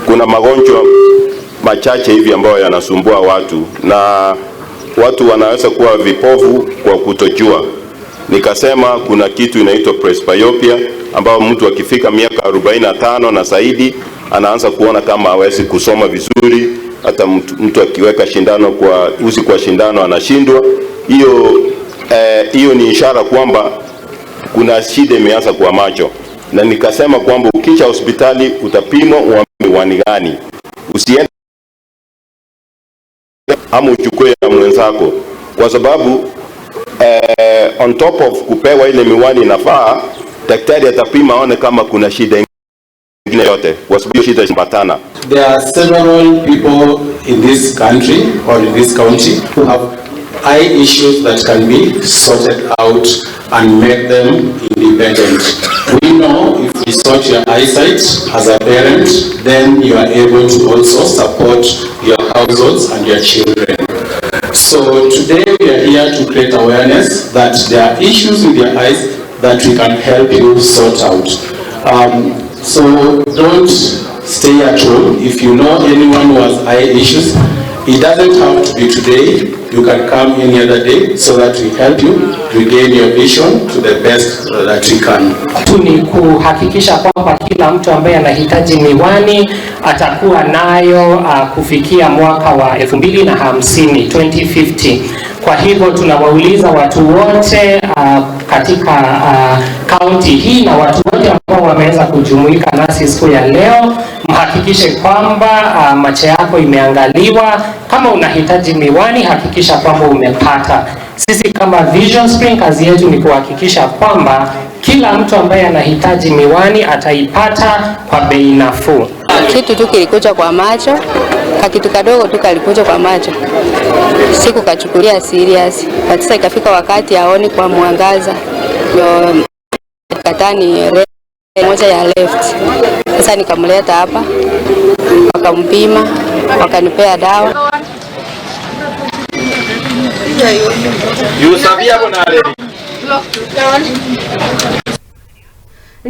Kuna magonjwa machache hivi ambayo yanasumbua watu na watu wanaweza kuwa vipofu kwa kutojua. Nikasema kuna kitu inaitwa presbyopia ambao mtu akifika miaka 45 na zaidi anaanza kuona kama hawezi kusoma vizuri, hata mtu akiweka shindano kwa uzi kwa shindano anashindwa. Hiyo ni ishara kwamba kuna shida imeanza kwa macho. Na nikasema kwamba ukija hospitali utapimwa uambiwe wani gani. Usiende ama uchukue ya mwenzako, kwa sababu on top of kupewa ile miwani inafaa, daktari atapima aone kama kuna shida ingine yote, kwa sababu shida zimbatana. There are several people in this country or in this county who have eye issues that can be sorted out and make them independent. We know if we sort your eyesight as a parent, then you are able to also support your households and your children. So today we are here to create awareness that there are issues with your eyes that we can help you sort out. So don't stay at home. If you know anyone who has eye issues, it doesn't have to be today. You can come any other day so that we help you regain your vision to the best that we can. Ni kuhakikisha kwamba kila mtu ambaye anahitaji miwani atakuwa nayo kufikia mwaka wa 2050, 2050. Kwa hivyo tunawauliza watu wote katika kaunti hii na watu wote ambao wameweza kujumuika nasi siku ya leo, mhakikishe kwamba macho yako imeangaliwa. Kama unahitaji miwani, hakikisha kwamba umepata. Sisi kama Vision Spring kazi yetu ni kuhakikisha kwamba kila mtu ambaye anahitaji miwani ataipata kwa bei nafuu. Kitu tu kilikuja kwa macho, kitu kadogo tu kalikuja kwa macho. Siku kachukulia serious. Sasa ikafika wakati aoni kwa mwangaza. Katani moja ya left. Sasa nikamleta hapa. Wakampima, wakanipea dawa. You sabia bona already.